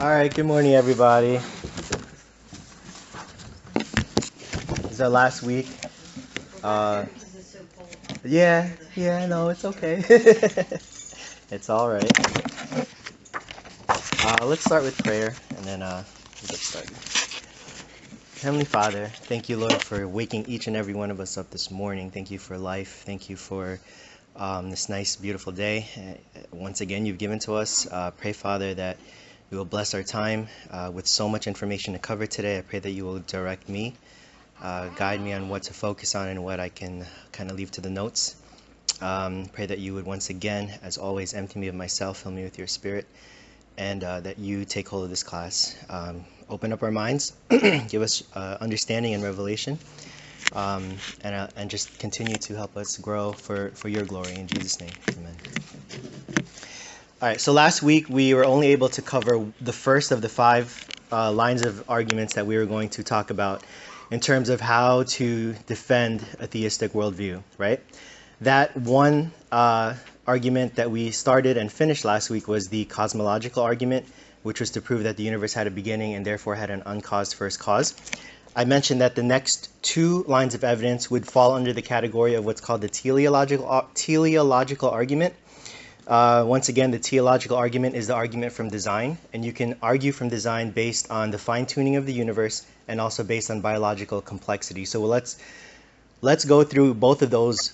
All right, good morning, everybody. This is our last week. Yeah, no, it's okay. It's all right. Let's start with prayer, and then we'll get started. Heavenly Father, thank you, Lord, for waking each and every one of us up this morning. Thank you for life. Thank you for this nice, beautiful day. Once again, you've given to us. Pray, Father, that you will bless our time with so much information to cover today. I pray that you will direct me, guide me on what to focus on and what I can kind of leave to the notes. Pray that you would once again, as always, empty me of myself, fill me with your spirit, and that you take hold of this class. Open up our minds, give us understanding and revelation, and just continue to help us grow for your glory. In Jesus' name, amen. All right, so last week we were only able to cover the first of the 5 lines of arguments that we were going to talk about in terms of how to defend a theistic worldview, right? That one argument that we started and finished last week was the cosmological argument, which was to prove that the universe had a beginning and therefore had an uncaused first cause. I mentioned that the next 2 lines of evidence would fall under the category of what's called the teleological argument. Once again, the teleological argument is the argument from design, and you can argue from design based on the fine-tuning of the universe and also based on biological complexity. So let's go through both of those,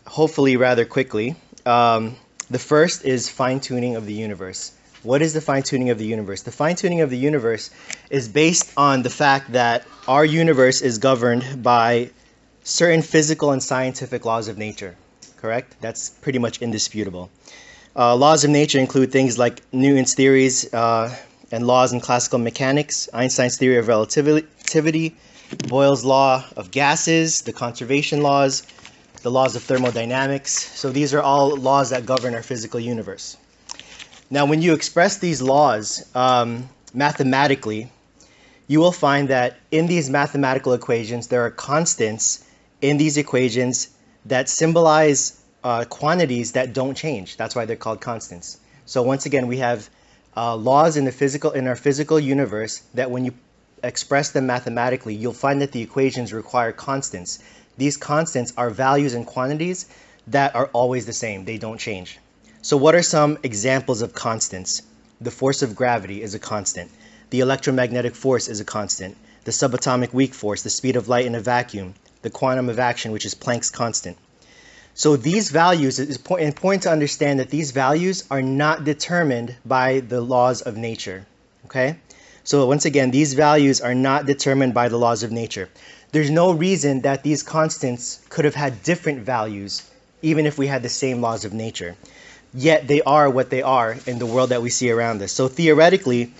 hopefully rather quickly. The first is fine-tuning of the universe. What is the fine-tuning of the universe? The fine-tuning of the universe is based on the fact that our universe is governed by certain physical and scientific laws of nature, correct? That's pretty much indisputable. Laws of nature include things like Newton's theories and laws in classical mechanics, Einstein's theory of relativity, Boyle's law of gases, the conservation laws, the laws of thermodynamics. So these are all laws that govern our physical universe. Now, when you express these laws mathematically, you will find that in these mathematical equations, there are constants in these equations that symbolize quantities that don't change. That's why they're called constants. So once again, we have laws in our physical universe that when you express them mathematically, you'll find that the equations require constants. These constants are values and quantities that are always the same. They don't change. So what are some examples of constants? The force of gravity is a constant. The electromagnetic force is a constant. The subatomic weak force, the speed of light in a vacuum, the quantum of action, which is Planck's constant. So these values, it is important to understand that these values are not determined by the laws of nature, okay? So once again, these values are not determined by the laws of nature. There's no reason that these constants could have had different values, even if we had the same laws of nature. Yet they are what they are in the world that we see around us. So theoretically,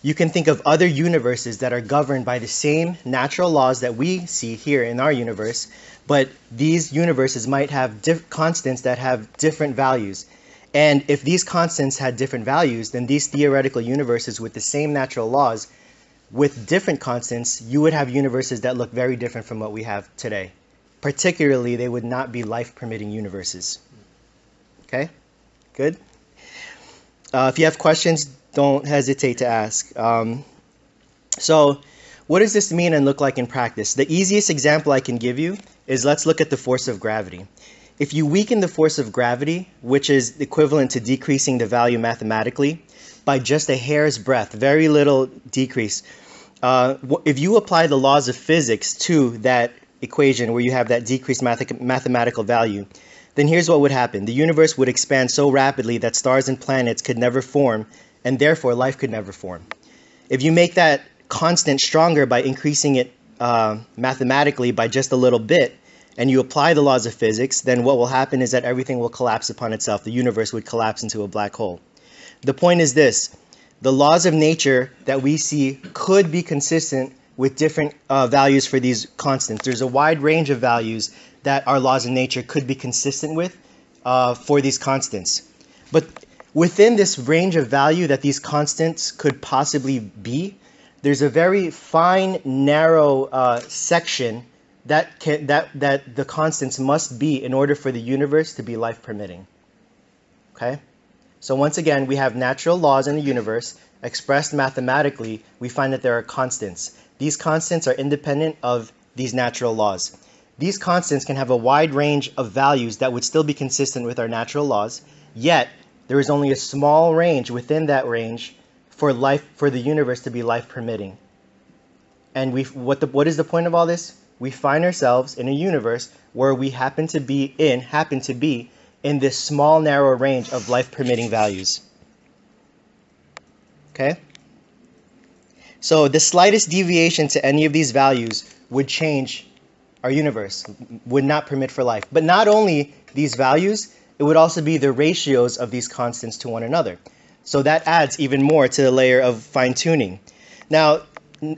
you can think of other universes that are governed by the same natural laws that we see here in our universe, but these universes might have constants that have different values. And if these constants had different values, then these theoretical universes with the same natural laws, with different constants, you would have universes that look very different from what we have today. Particularly, they would not be life-permitting universes. Okay? Good? If you have questions, don't hesitate to ask. So what does this mean and look like in practice? The easiest example I can give you is, let's look at the force of gravity. If you weaken the force of gravity, which is equivalent to decreasing the value mathematically, by just a hair's breadth, very little decrease, if you apply the laws of physics to that equation where you have that decreased mathematical value, then here's what would happen. The universe would expand so rapidly that stars and planets could never form, and therefore life could never form. If you make that constant stronger by increasing it mathematically by just a little bit, and you apply the laws of physics, then what will happen is that everything will collapse upon itself. The universe would collapse into a black hole. The point is this: the laws of nature that we see could be consistent with different values for these constants. There's a wide range of values that our laws of nature could be consistent with for these constants. But within this range of value that these constants could possibly be, there's a very fine, narrow section that the constants must be in order for the universe to be life-permitting. Okay? So once again, we have natural laws in the universe expressed mathematically, we find that there are constants. These constants are independent of these natural laws. These constants can have a wide range of values that would still be consistent with our natural laws, yet there is only a small range within that range for the universe to be life permitting. And what is the point of all this? We find ourselves in a universe where we happen to be in this small, narrow range of life permitting values. Okay? So the slightest deviation to any of these values would change our universe, would not permit for life. But not only these values, it would also be the ratios of these constants to one another. So that adds even more to the layer of fine-tuning. Now,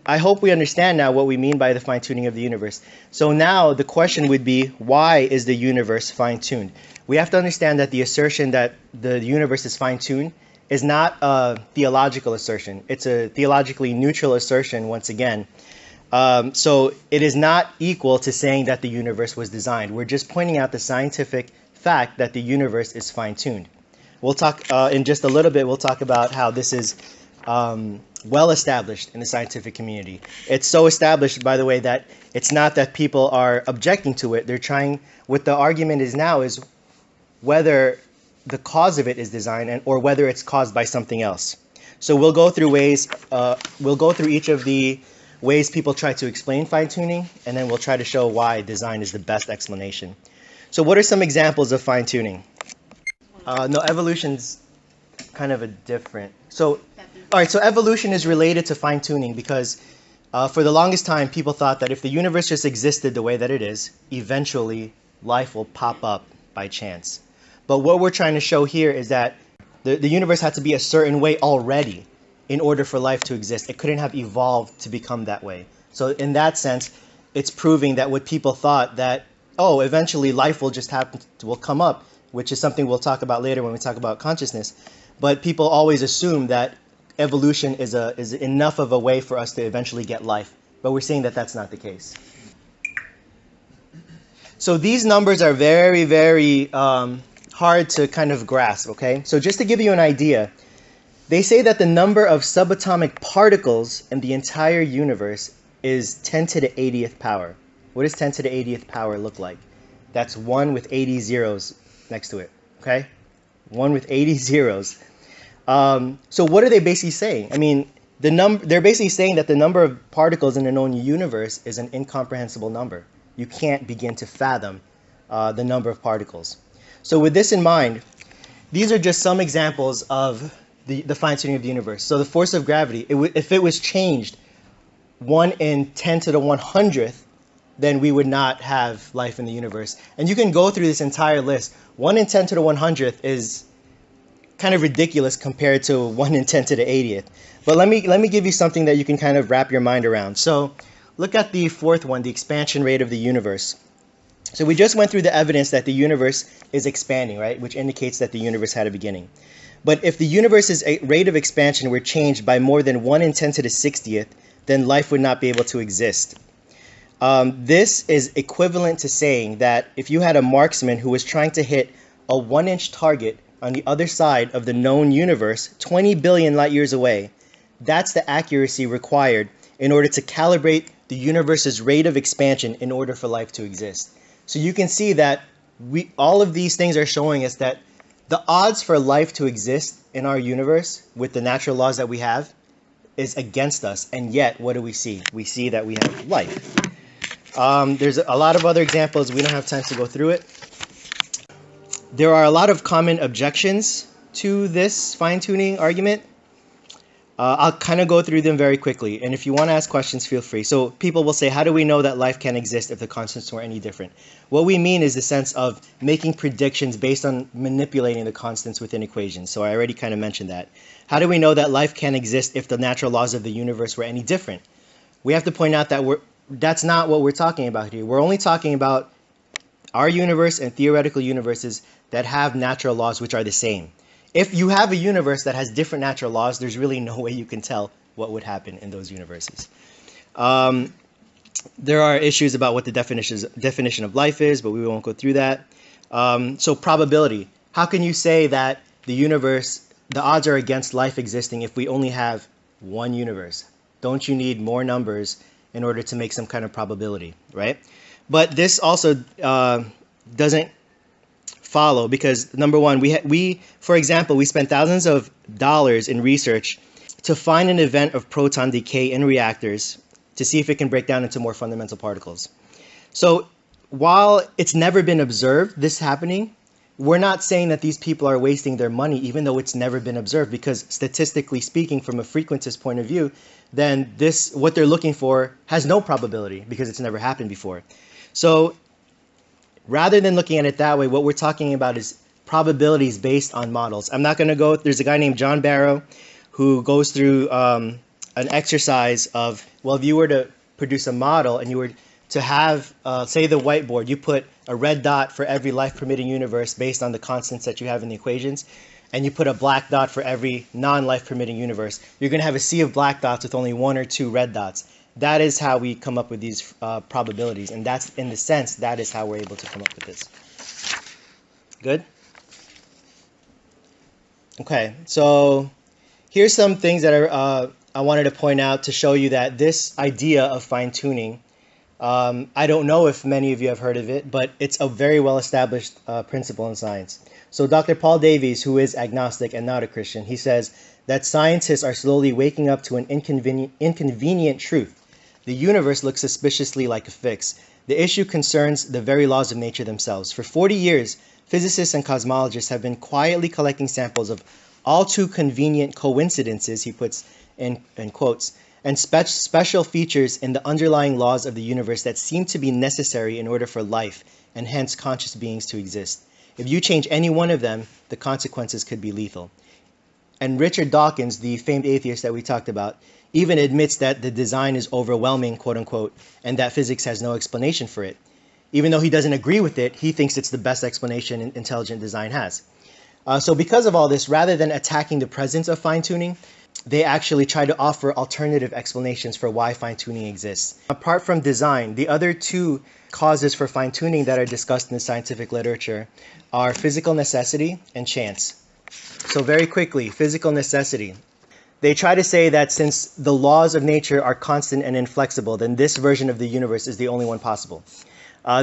I hope we understand now what we mean by the fine-tuning of the universe. So now the question would be, why is the universe fine-tuned? We have to understand that the assertion that the universe is fine-tuned is not a theological assertion. It's a theologically neutral assertion, once again. So it is not equal to saying that the universe was designed. We're just pointing out the scientific fact that the universe is fine-tuned. We'll talk in just a little bit, we'll talk about how this is well established in the scientific community. It's so established, by the way, that it's not that people are objecting to it. They're trying, what the argument is now is whether the cause of it is design or whether it's caused by something else. So we'll go through each of the ways people try to explain fine-tuning, and then we'll try to show why design is the best explanation. So what are some examples of fine-tuning? No, evolution's kind of a different. So, all right, so evolution is related to fine-tuning because for the longest time, people thought that if the universe just existed the way that it is, eventually life will pop up by chance. But what we're trying to show here is that the universe had to be a certain way already in order for life to exist. It couldn't have evolved to become that way. So in that sense, it's proving that what people thought that, oh, eventually life will just will come up, which is something we'll talk about later when we talk about consciousness. But people always assume that evolution is enough of a way for us to eventually get life. But we're seeing that that's not the case. So these numbers are very, very hard to kind of grasp, okay? So just to give you an idea, they say that the number of subatomic particles in the entire universe is 10 to the 80th power. What does 10 to the 80th power look like? That's 1 with 80 zeros next to it, okay? 1 with 80 zeros. So what are they basically saying? I mean, they're basically saying that the number of particles in the known universe is an incomprehensible number. You can't begin to fathom the number of particles. So with this in mind, these are just some examples of the fine-tuning of the universe. So the force of gravity, if it was changed 1 in 10 to the 100th, then we would not have life in the universe. And you can go through this entire list. 1 in 10 to the 100th is kind of ridiculous compared to 1 in 10 to the 80th. But let me give you something that you can kind of wrap your mind around. So look at the fourth one, the expansion rate of the universe. So we just went through the evidence that the universe is expanding, right? Which indicates that the universe had a beginning. But if the universe's rate of expansion were changed by more than 1 in 10 to the 60th, then life would not be able to exist. This is equivalent to saying that if you had a marksman who was trying to hit a 1-inch target on the other side of the known universe, 20 billion light years away, that's the accuracy required in order to calibrate the universe's rate of expansion in order for life to exist. So you can see that all of these things are showing us that the odds for life to exist in our universe with the natural laws that we have is against us. And yet, what do we see? We see that we have life. There's a lot of other examples. We don't have time to go through it. There are a lot of common objections to this fine-tuning argument. I'll kind of go through them very quickly. And if you want to ask questions, feel free. So people will say, how do we know that life can exist if the constants were any different? What we mean is the sense of making predictions based on manipulating the constants within equations. So I already kind of mentioned that. How do we know that life can exist if the natural laws of the universe were any different? We have to point out that that's not what we're talking about here. We're only talking about our universe and theoretical universes that have natural laws which are the same. If you have a universe that has different natural laws, there's really no way you can tell what would happen in those universes. There are issues about what the definition of life is, but we won't go through that. So probability. How can you say that the universe the odds are against life existing if we only have one universe. Don't you need more numbers in order to make some kind of probability, right? But this also doesn't follow because, number one, for example, we spent thousands of dollars in research to find an event of proton decay in reactors to see if it can break down into more fundamental particles. So while it's never been observed, this happening, we're not saying that these people are wasting their money, even though it's never been observed, because statistically speaking, from a frequentist point of view, then what they're looking for has no probability because it's never happened before. So rather than looking at it that way, what we're talking about is probabilities based on models. I'm not going to go, there's a guy named John Barrow who goes through an exercise of, well, if you were to produce a model and you were to have, say, the whiteboard, you put a red dot for every life-permitting universe based on the constants that you have in the equations, and you put a black dot for every non-life-permitting universe, you're going to have a sea of black dots with only one or two red dots. That is how we come up with these probabilities, and that's, in the sense, that is how we're able to come up with this. Good? Okay, so here's some things that I wanted to point out to show you that this idea of fine-tuning, I don't know if many of you have heard of it, but it's a very well-established principle in science. So Dr. Paul Davies, who is agnostic and not a Christian, he says that scientists are slowly waking up to an inconvenient truth. The universe looks suspiciously like a fix. The issue concerns the very laws of nature themselves. For 40 years, physicists and cosmologists have been quietly collecting samples of all too convenient coincidences, he puts in quotes, and special features in the underlying laws of the universe that seem to be necessary in order for life, and hence conscious beings, to exist. If you change any one of them, the consequences could be lethal. And Richard Dawkins, the famed atheist that we talked about, even admits that the design is overwhelming, quote unquote, and that physics has no explanation for it. Even though he doesn't agree with it, he thinks it's the best explanation intelligent design has. So because of all this, rather than attacking the presence of fine-tuning, they actually try to offer alternative explanations for why fine-tuning exists. Apart from design, the other two causes for fine-tuning that are discussed in the scientific literature are physical necessity and chance. So very quickly, physical necessity. They try to say that since the laws of nature are constant and inflexible, then this version of the universe is the only one possible.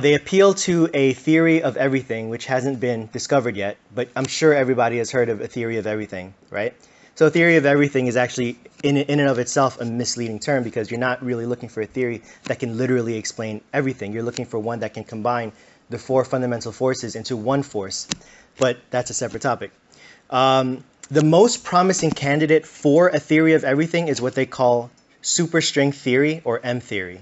They appeal to a theory of everything, which hasn't been discovered yet, but I'm sure everybody has heard of a theory of everything, right? So a theory of everything is actually, in and of itself, a misleading term because you're not really looking for a theory that can literally explain everything. You're looking for one that can combine the four fundamental forces into one force, but that's a separate topic. The most promising candidate for a theory of everything is what they call superstring theory or M theory.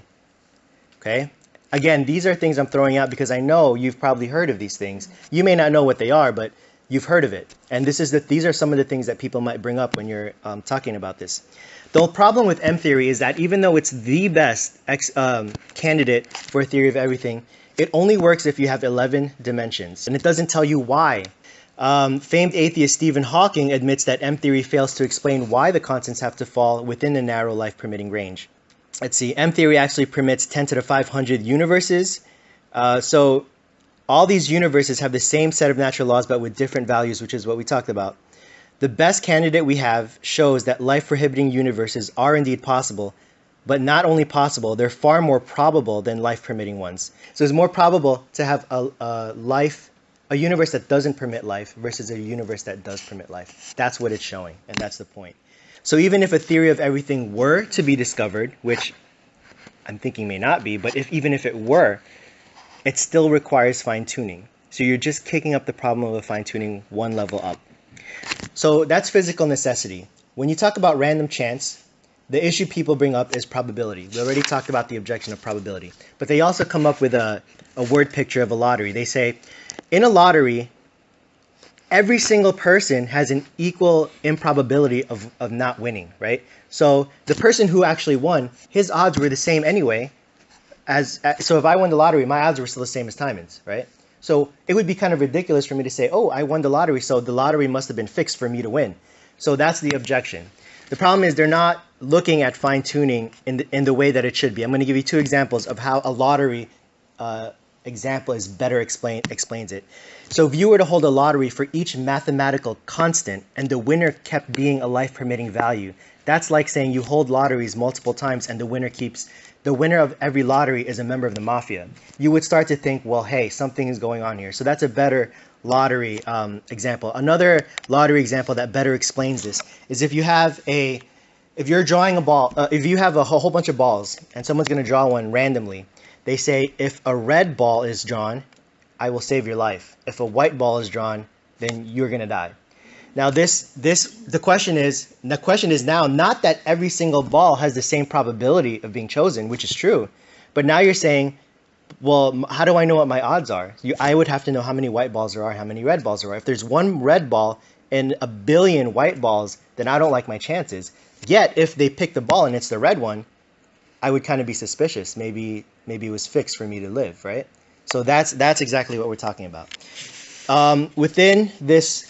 Okay? Again, these are things I'm throwing out because I know you've probably heard of these things. You may not know what they are, but you've heard of it. And these are some of the things that people might bring up when you're talking about this. The problem with M theory is that even though it's the best candidate for a theory of everything, it only works if you have 11 dimensions. And it doesn't tell you why. Famed atheist Stephen Hawking admits that M theory fails to explain why the constants have to fall within the narrow life-permitting range. Let's see, M theory actually permits 10 to the 500 universes. So all these universes have the same set of natural laws but with different values, which is what we talked about. The best candidate we have shows that life-prohibiting universes are indeed possible, but not only possible, they're far more probable than life-permitting ones. So it's more probable to have a universe that doesn't permit life versus a universe that does permit life. That's what it's showing, and that's the point. So even if a theory of everything were to be discovered, which I'm thinking may not be, but even if it were, it still requires fine-tuning. So you're just kicking up the problem of fine-tuning one level up. So that's physical necessity. When you talk about random chance, the issue people bring up is probability. We already talked about the objection of probability. But they also come up with a word picture of a lottery. They say, in a lottery, every single person has an equal improbability of not winning, right? So the person who actually won, his odds were the same anyway. So if I won the lottery, my odds were still the same as Timon's, right? So it would be kind of ridiculous for me to say, oh, I won the lottery, so the lottery must have been fixed for me to win. So that's the objection. The problem is they're not looking at fine-tuning in the way that it should be. I'm going to give you two examples of how a lottery example is better explains it. So if you were to hold a lottery for each mathematical constant and the winner kept being a life permitting value, that's like saying you hold lotteries multiple times and the winner of every lottery is a member of the mafia. You would start to think, well, hey, something is going on here. So that's a better lottery example. Another lottery example that better explains this is if you're drawing a ball, if you have a whole bunch of balls and someone's going to draw one randomly, they say if a red ball is drawn, I will save your life. If a white ball is drawn, then you're going to die. Now the question is now not that every single ball has the same probability of being chosen, which is true, but now you're saying, well, how do I know what my odds are? I would have to know how many white balls there are, how many red balls there are. If there's one red ball and a billion white balls, then I don't like my chances. Yet, if they pick the ball and it's the red one, I would kind of be suspicious. Maybe it was fixed for me to live, right? So that's exactly what we're talking about. Within this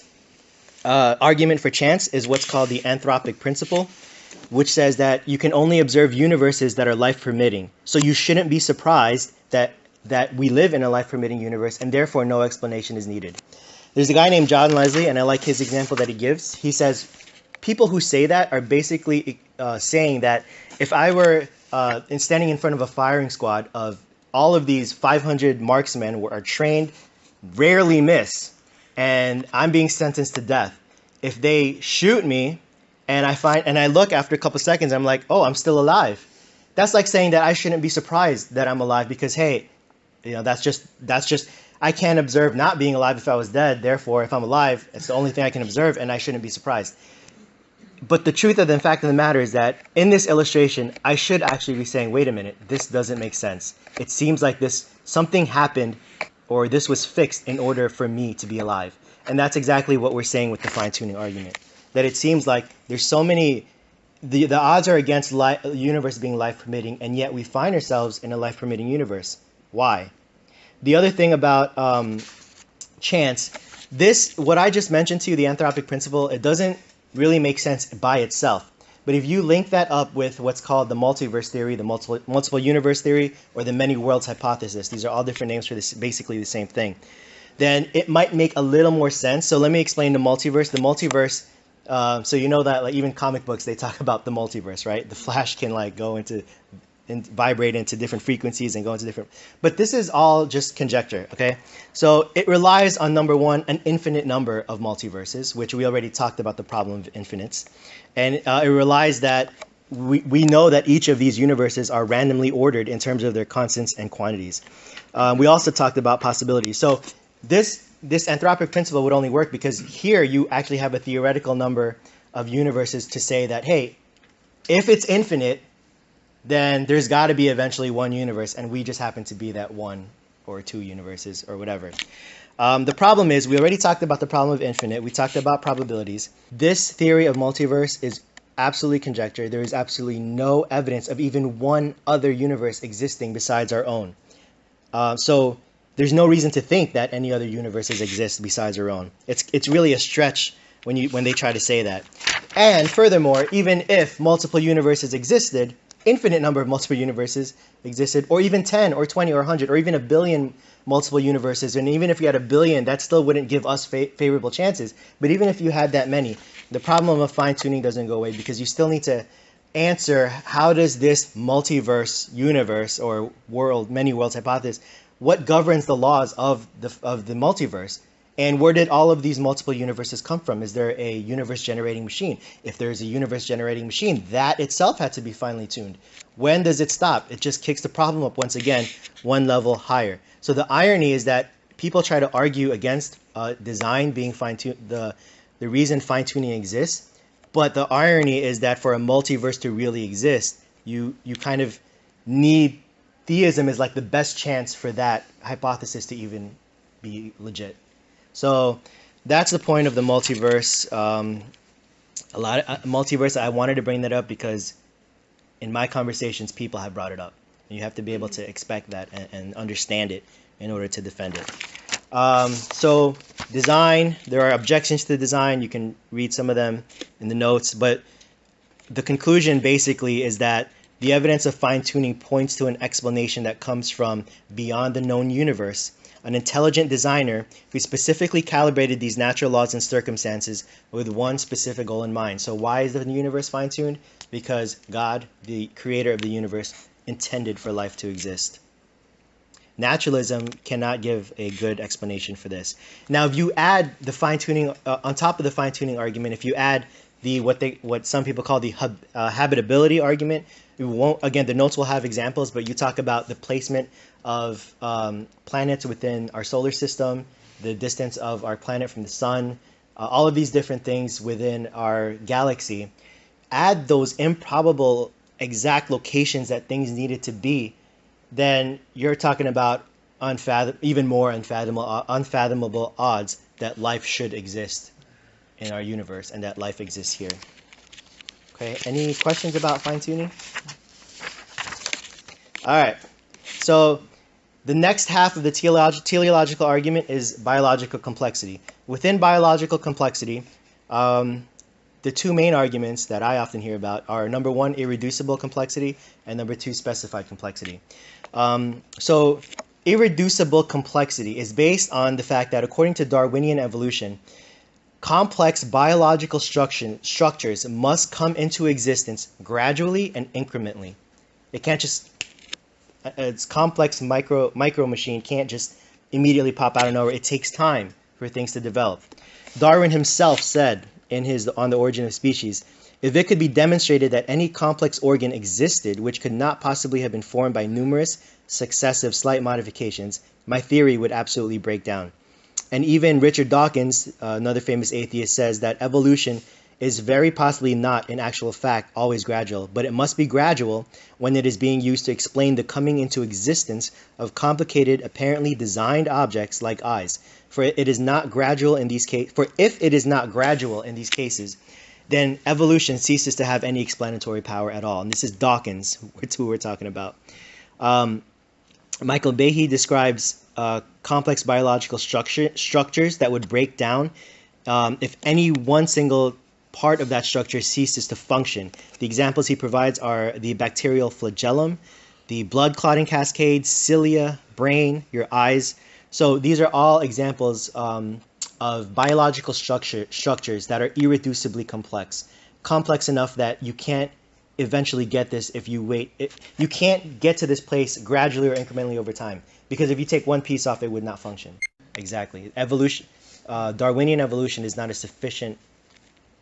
argument for chance is what's called the anthropic principle, which says that you can only observe universes that are life permitting. So you shouldn't be surprised that we live in a life permitting universe, and therefore no explanation is needed. There's a guy named John Leslie, and I like his example that he gives. He says people who say that are basically saying that if I were standing in front of a firing squad of all of these 500 marksmen who are trained, rarely miss, and I'm being sentenced to death. If they shoot me and I look after a couple seconds, I'm like, oh, I'm still alive. That's like saying that I shouldn't be surprised that I'm alive because, hey, that's just I can't observe not being alive if I was dead. Therefore, if I'm alive, it's the only thing I can observe, and I shouldn't be surprised. But the truth of the fact of the matter is that in this illustration, I should actually be saying, wait a minute, this doesn't make sense. It seems like something happened or this was fixed in order for me to be alive. And that's exactly what we're saying with the fine-tuning argument. That it seems like there's so many, the odds are against the universe being life-permitting, and yet we find ourselves in a life-permitting universe. Why? The other thing about chance, what I just mentioned to you, the anthropic principle, it doesn't really make sense by itself. But if you link that up with what's called the multiverse theory, the multiple universe theory, or the many worlds hypothesis, these are all different names for this, basically the same thing, then it might make a little more sense. So let me explain the multiverse. The multiverse, so you know that like even comic books, they talk about the multiverse, right? The Flash can like go into and vibrate into different frequencies and go into different, but this is all just conjecture, okay? So it relies on, number one, an infinite number of multiverses, which we already talked about the problem of infinites. And it relies that we know that each of these universes are randomly ordered in terms of their constants and quantities. We also talked about possibilities. So this anthropic principle would only work because here you actually have a theoretical number of universes to say that, hey, if it's infinite, then there's got to be eventually one universe, and we just happen to be that one or two universes or whatever. The problem is, we already talked about the problem of infinite. We talked about probabilities. This theory of multiverse is absolutely conjecture. There is absolutely no evidence of even one other universe existing besides our own. So there's no reason to think that any other universes exist besides our own. It's really a stretch when they try to say that. And furthermore, even if multiple universes existed, infinite number of multiple universes existed, or even 10 or 20 or 100 or even a billion multiple universes, and even if you had a billion, that still wouldn't give us favorable chances. But even if you had that many, the problem of fine-tuning doesn't go away, because you still need to answer, how does this multiverse universe or many worlds hypothesis, what governs the laws of the multiverse? And where did all of these multiple universes come from? Is there a universe generating machine? If there's a universe generating machine, that itself had to be finely tuned. When does it stop? It just kicks the problem up once again, one level higher. So the irony is that people try to argue against design being fine-tuned, the reason fine-tuning exists. But the irony is that for a multiverse to really exist, you kind of need, theism is like the best chance for that hypothesis to even be legit. So that's the point of the multiverse. Multiverse, I wanted to bring that up because in my conversations, people have brought it up. And you have to be able to expect that and understand it in order to defend it. So design, there are objections to design. You can read some of them in the notes. But the conclusion basically is that The evidence of fine-tuning points to an explanation that comes from beyond the known universe, an intelligent designer who specifically calibrated these natural laws and circumstances with one specific goal in mind. So why is the universe fine-tuned? Because God, the creator of the universe, intended for life to exist. Naturalism cannot give a good explanation for this. Now, if you add the fine-tuning, on top of the fine-tuning argument, if you add the what some people call the habitability argument, we won't, again, the notes will have examples, but you talk about the placement of planets within our solar system, the distance of our planet from the sun, all of these different things within our galaxy. Add those improbable exact locations that things needed to be, then you're talking about even more unfathomable odds that life should exist in our universe and that life exists here. Okay, any questions about fine-tuning? All right, so the next half of the teleological argument is biological complexity. Within biological complexity, the two main arguments that I often hear about are, number one, irreducible complexity, and number two, specified complexity. So irreducible complexity is based on the fact that, according to Darwinian evolution, complex biological structures must come into existence gradually and incrementally. It can't just, its complex micro machine can't just immediately pop out of nowhere. It takes time for things to develop. Darwin himself said in his On the Origin of Species, if it could be demonstrated that any complex organ existed which could not possibly have been formed by numerous successive slight modifications, my theory would absolutely break down. And even Richard Dawkins, another famous atheist, says that evolution is very possibly not, in actual fact, always gradual, but it must be gradual when it is being used to explain the coming into existence of complicated, apparently designed objects like eyes. For it is not gradual in these cases. For if it is not gradual in these cases, then evolution ceases to have any explanatory power at all. And this is Dawkins, who we're talking about. Michael Behe describes complex biological structures that would break down if any one single part of that structure ceases to function. The examples he provides are the bacterial flagellum, the blood clotting cascade, cilia, brain, your eyes. So these are all examples of biological structures that are irreducibly complex enough that you can't eventually get this if you wait. You can't get to this place gradually or incrementally over time, because if you take one piece off, it would not function. Exactly. Evolution, Darwinian evolution is not a sufficient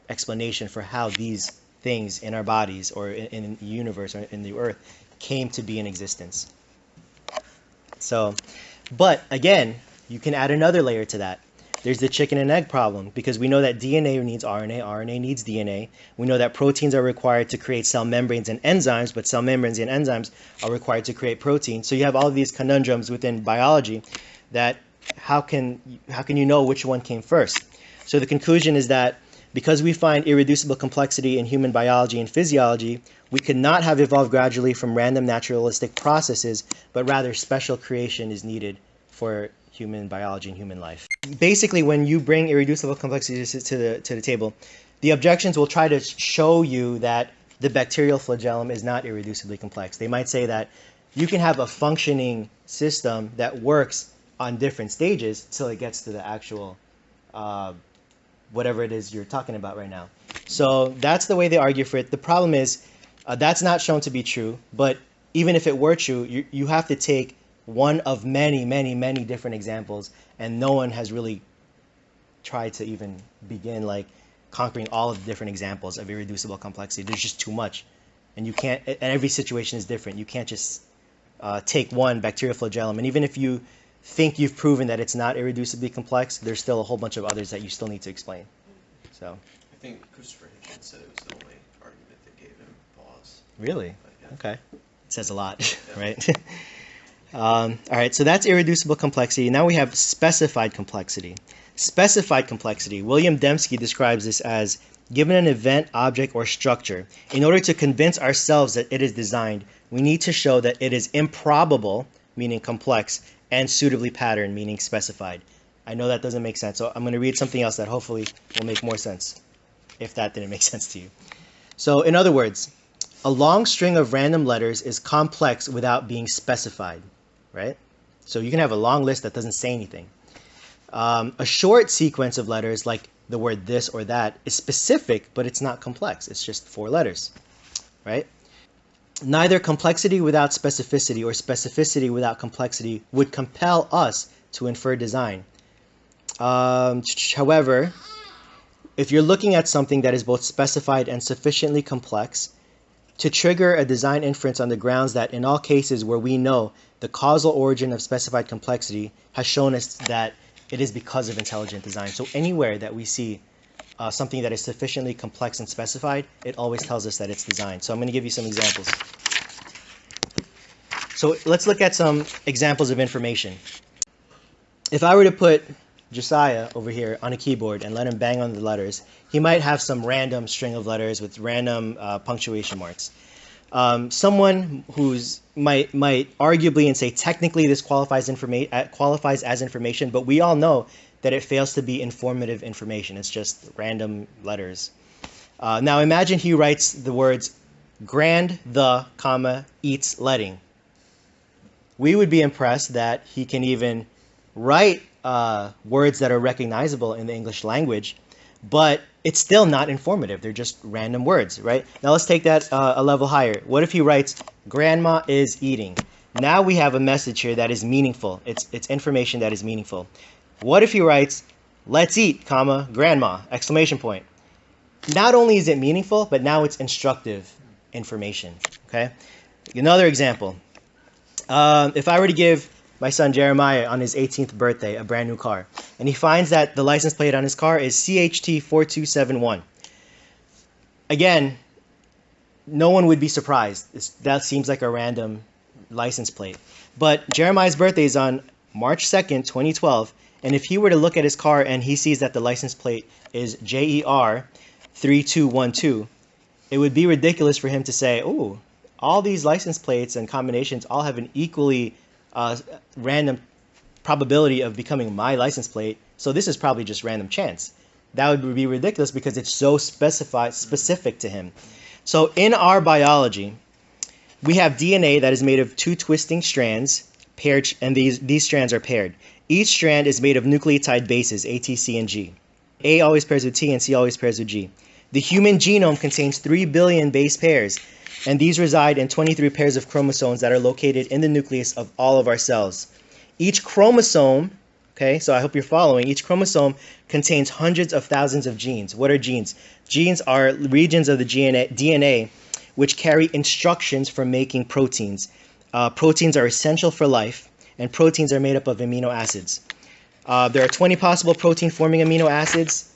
explanation for how these things in our bodies or in the universe or in the earth came to be in existence. So, but again, you can add another layer to that. There's the chicken and egg problem, because we know that DNA needs RNA, RNA needs DNA. We know that proteins are required to create cell membranes and enzymes, but cell membranes and enzymes are required to create protein. So you have all of these conundrums within biology that how can you know which one came first? So the conclusion is that because we find irreducible complexity in human biology and physiology, we could not have evolved gradually from random naturalistic processes, but rather special creation is needed for human biology and human life. Basically, when you bring irreducible complexity to the table, the objections will try to show you that the bacterial flagellum is not irreducibly complex. They might say that you can have a functioning system that works on different stages till it gets to the actual whatever it is you're talking about right now. So that's the way they argue for it. The problem is that's not shown to be true, but even if it were true, you have to take one of many, many, many different examples, and no one has really tried to even begin like conquering all of the different examples of irreducible complexity. There's just too much, and you can't, and every situation is different. You can't just take one bacterial flagellum, and even if you think you've proven that it's not irreducibly complex, there's still a whole bunch of others that you still need to explain. So I think Christopher Hitchens said it was the only argument that gave him pause. Really? Yeah. Okay. It says a lot, Yeah. right? All right, so that's irreducible complexity. Now we have specified complexity. Specified complexity. William Dembski describes this as, given an event, object, or structure, in order to convince ourselves that it is designed, we need to show that it is improbable, meaning complex, and suitably patterned, meaning specified. I know that doesn't make sense, so I'm going to read something else that hopefully will make more sense, if that didn't make sense to you. So in other words, A long string of random letters is complex without being specified, right? So you can have a long list that doesn't say anything. A short sequence of letters, like the word this or that, is specific, but it's not complex. It's just 4 letters, right? Neither complexity without specificity or specificity without complexity would compel us to infer design. However, if you're looking at something that is both specified and sufficiently complex to trigger a design inference on the grounds that in all cases where we know the causal origin of specified complexity has shown us that it is because of intelligent design. So anywhere that we see something that is sufficiently complex and specified, it always tells us that it's design. So I'm going to give you some examples. So let's look at some examples of information. If I were to put Josiah over here on a keyboard and let him bang on the letters, he might have some random string of letters with random punctuation marks. Someone who's might arguably and say technically this qualifies as information, but we all know that it fails to be informative information. It's just random letters. Now imagine he writes the words grand, the, comma, eats, letting. We would be impressed that he can even write words that are recognizable in the English language, but it's still not informative. They're just random words, right? Now let's take that a level higher. What if he writes, grandma is eating? Now we have a message here that is meaningful. It's information that is meaningful. What if he writes, let's eat, comma, grandma, exclamation point? Not only is it meaningful, but now it's instructive information, okay? Another example. If I were to give my son Jeremiah on his 18th birthday a brand new car, and he finds that the license plate on his car is CHT4271. Again, no one would be surprised. That seems like a random license plate. But Jeremiah's birthday is on March 2nd, 2012, and if he were to look at his car and he sees that the license plate is JER3212, it would be ridiculous for him to say, oh, all these license plates and combinations all have an equally random probability of becoming my license plate, so this is probably just random chance. That would be ridiculous because it's so specific to him. So in our biology, we have DNA that is made of 2 twisting strands, paired, and these strands are paired. Each strand is made of nucleotide bases, A, T, C, and G. A always pairs with T and C always pairs with G. The human genome contains 3 billion base pairs, and these reside in 23 pairs of chromosomes that are located in the nucleus of all of our cells. Each chromosome, okay, so I hope you're following, each chromosome contains hundreds of thousands of genes. What are genes? Genes are regions of the DNA which carry instructions for making proteins. Proteins are essential for life, and proteins are made up of amino acids. There are 20 possible protein-forming amino acids.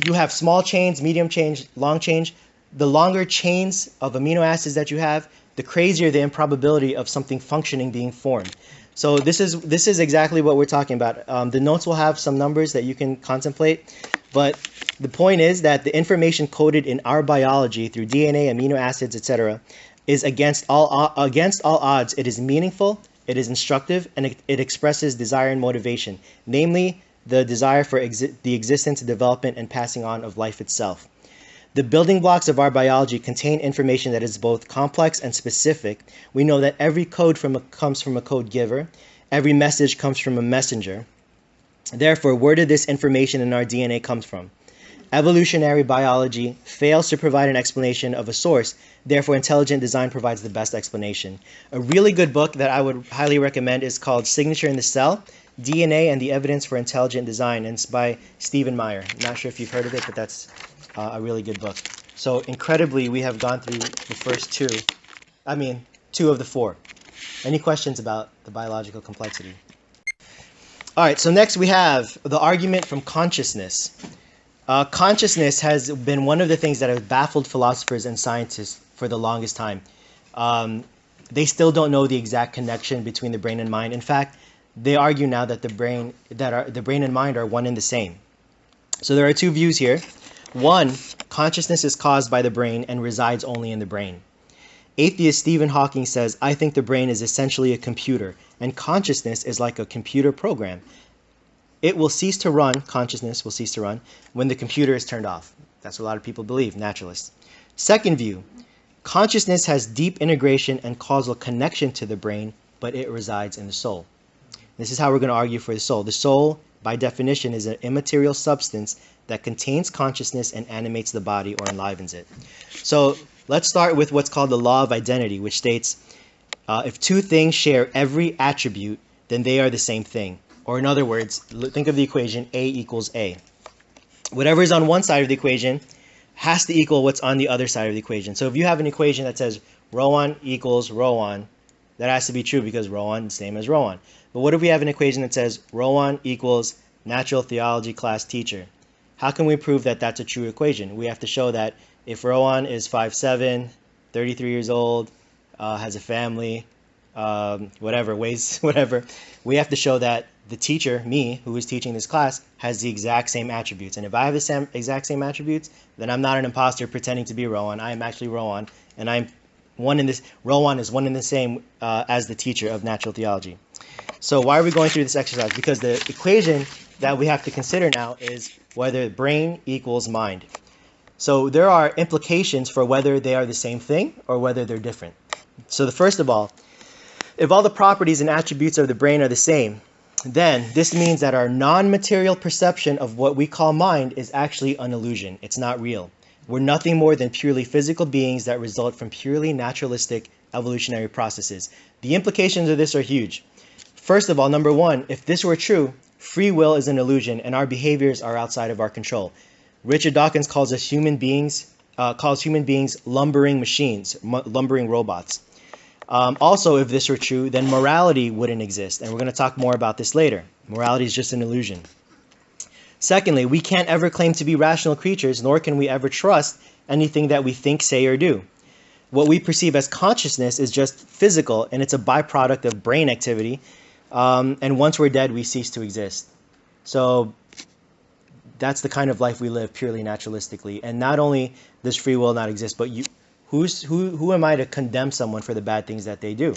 You have small chains, medium chains, long chains. The longer chains of amino acids that you have, the crazier the improbability of something functioning being formed. So this is exactly what we're talking about. The notes will have some numbers that you can contemplate, but the point is that the information coded in our biology through DNA, amino acids, etc., is against all odds. It is meaningful, it is instructive, and it expresses desire and motivation, namely the desire for the existence, development, and passing on of life itself. The building blocks of our biology contain information that is both complex and specific. We know that every code comes from a code giver. Every message comes from a messenger. Therefore, where did this information in our DNA come from? Evolutionary biology fails to provide an explanation of a source. Therefore, intelligent design provides the best explanation. A really good book that I would highly recommend is called Signature in the Cell, DNA and the Evidence for Intelligent Design, and it's by Stephen Meyer. I'm not sure if you've heard of it, but that's a really good book. So incredibly, we have gone through the first 2 of the 4. Any questions about the biological complexity? All right, so next we have the argument from consciousness. Consciousness has been one of the things that have baffled philosophers and scientists for the longest time. They still don't know the exact connection between the brain and mind. In fact, they argue now that the brain and mind are one and the same. So there are 2 views here. One, consciousness is caused by the brain and resides only in the brain. Atheist Stephen Hawking says, I think the brain is essentially a computer, and consciousness is like a computer program. It will cease to run, consciousness will cease to run, when the computer is turned off. That's what a lot of people believe, naturalists. Second view, consciousness has deep integration and causal connection to the brain, but it resides in the soul. This is how we're going to argue for the soul. The soul, by definition, is an immaterial substance that contains consciousness and animates the body or enlivens it. So let's start with what's called the law of identity, which states if two things share every attribute, then they are the same thing. Or in other words, think of the equation A equals A. Whatever is on one side of the equation has to equal what's on the other side of the equation. So if you have an equation that says rho 1 equals rho 1, that has to be true because rho 1 is the same as rho 1. But what if we have an equation that says rho 1 equals natural theology class teacher? How can we prove that that's a true equation? We have to show that if rho 1 is 5'7", 33 years old, has a family, whatever, weighs whatever, we have to show that the teacher, me, who is teaching this class, has the exact same attributes. And if I have the exact same attributes, then I'm not an imposter pretending to be rho 1. I am actually rho 1, and I'm one in this. Rho 1 is one in the same as the teacher of natural theology. So why are we going through this exercise? Because the equation that we have to consider now is whether brain equals mind. So there are implications for whether they are the same thing or whether they're different. So first of all, if all the properties and attributes of the brain are the same, then this means that our non-material perception of what we call mind is actually an illusion. It's not real. We're nothing more than purely physical beings that result from purely naturalistic evolutionary processes. The implications of this are huge. First of all, number one, if this were true, free will is an illusion and our behaviors are outside of our control. Richard Dawkins calls human beings lumbering machines, lumbering robots. Also, if this were true, then morality wouldn't exist, and we're going to talk more about this later. Morality is just an illusion. Secondly, we can't ever claim to be rational creatures, nor can we ever trust anything that we think, say, or do. What we perceive as consciousness is just physical, and it's a byproduct of brain activity, and once we're dead, we cease to exist. So that's the kind of life we live, purely naturalistically. And not only does free will not exist, but who am I to condemn someone for the bad things that they do?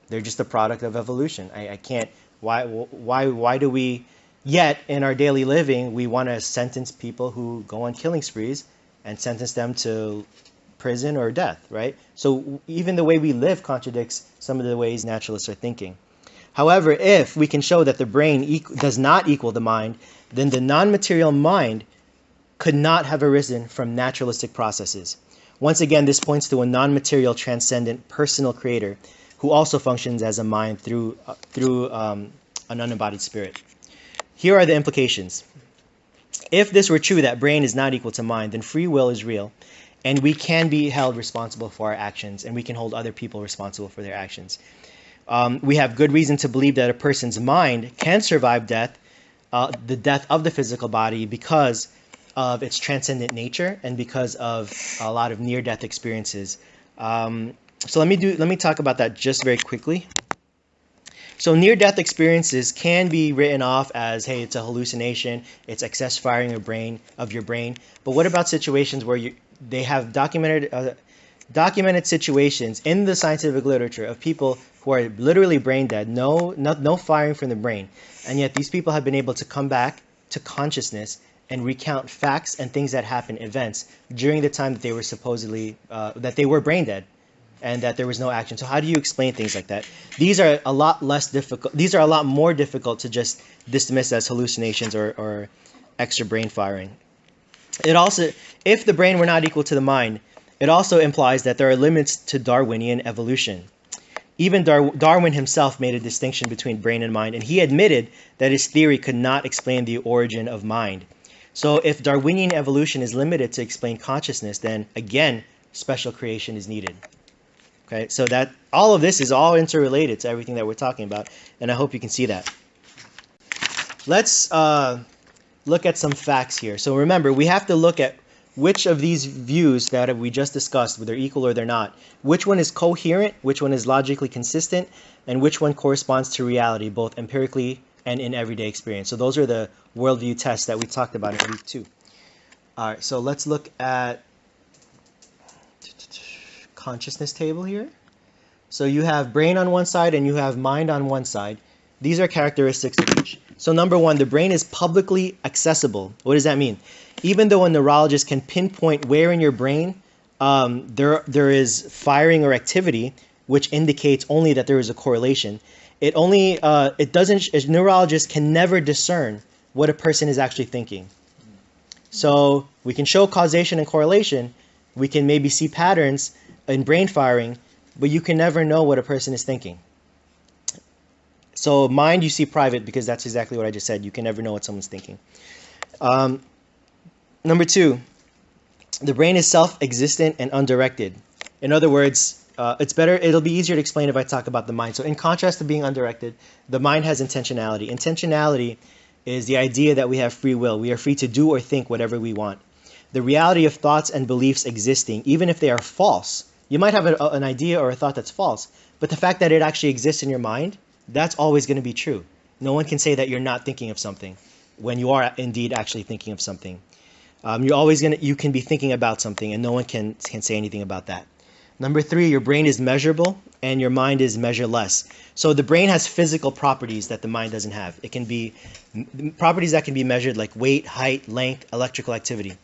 They're just a product of evolution. I can't. Why do we? Yet in our daily living, we want to sentence people who go on killing sprees and sentence them to prison or death, right? So even the way we live contradicts some of the ways naturalists are thinking. However, if we can show that the brain does not equal the mind, then the non-material mind could not have arisen from naturalistic processes. Once again, this points to a non-material, transcendent, personal creator who also functions as a mind through an unembodied spirit. Here are the implications. If this were true, that brain is not equal to mind, then free will is real, and we can be held responsible for our actions, and we can hold other people responsible for their actions. We have good reason to believe that a person's mind can survive death, the death of the physical body, because of its transcendent nature and because of a lot of near-death experiences. So let me talk about that just very quickly. So near-death experiences can be written off as, hey, it's a hallucination, it's excess firing of your brain. But what about situations where they have documented situations in the scientific literature of people who are literally brain dead, no firing from the brain, and yet these people have been able to come back to consciousness and recount facts and things that happened, events, during the time that they were supposedly, that they were brain dead and that there was no action. So how do you explain things like that? These are a lot less difficult. These are a lot more difficult to just dismiss as hallucinations or extra brain firing. It also, if the brain were not equal to the mind, it also implies that there are limits to Darwinian evolution. Even Darwin himself made a distinction between brain and mind, and he admitted that his theory could not explain the origin of mind. So if Darwinian evolution is limited to explain consciousness, then again, special creation is needed. Okay, so that all of this is all interrelated to everything that we're talking about, and I hope you can see that. Let's look at some facts here. So remember, we have to look at which of these views that we just discussed, whether they're equal or they're not, which one is coherent, which one is logically consistent, and which one corresponds to reality, both empirically and in everyday experience. So those are the worldview tests that we talked about in week 2. All right, so let's look at consciousness table here. So you have brain on one side and you have mind on one side. These are characteristics of each. So number one, the brain is publicly accessible. What does that mean? Even though a neurologist can pinpoint where in your brain there is firing or activity, which indicates only that there is a correlation. It doesn't. A neurologist can never discern what a person is actually thinking. So we can show causation and correlation. We can maybe see patterns in brain firing, but you can never know what a person is thinking. So mind you see private, because that's exactly what I just said. You can never know what someone's thinking. Number 2, the brain is self-existent and undirected. In other words, it'll be easier to explain if I talk about the mind. So in contrast to being undirected, the mind has intentionality. Intentionality is the idea that we have free will. We are free to do or think whatever we want. The reality of thoughts and beliefs existing, even if they are false. You might have an idea or a thought that's false, but the fact that it actually exists in your mind, that's always going to be true. No one can say that you're not thinking of something when you are indeed actually thinking of something. You can be thinking about something, and no one can say anything about that. Number 3, your brain is measurable and your mind is measureless. So the brain has physical properties that the mind doesn't have. It can be properties that can be measured, like weight, height, length, electrical activity.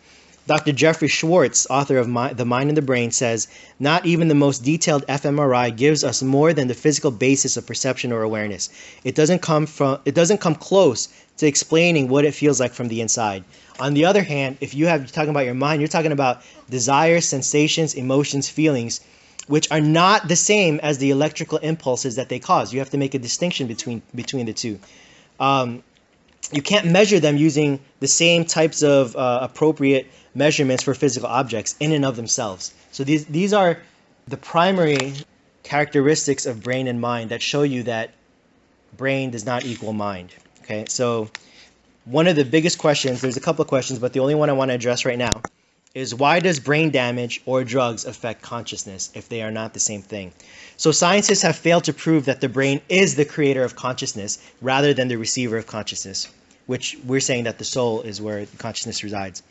Dr. Jeffrey Schwartz, author of The Mind and the Brain, says, not even the most detailed fMRI gives us more than the physical basis of perception or awareness. It doesn't come close to explaining what it feels like from the inside. On the other hand, if you're talking about your mind, you're talking about desires, sensations, emotions, feelings, which are not the same as the electrical impulses that they cause. You have to make a distinction between the two. You can't measure them using the same types of appropriate measurements for physical objects in and of themselves. So these are the primary characteristics of brain and mind that show you that brain does not equal mind. Okay, so one of the biggest questions, there's a couple of questions, but the only one I want to address right now is, why does brain damage or drugs affect consciousness if they are not the same thing? So scientists have failed to prove that the brain is the creator of consciousness rather than the receiver of consciousness, which we're saying that the soul is where consciousness resides.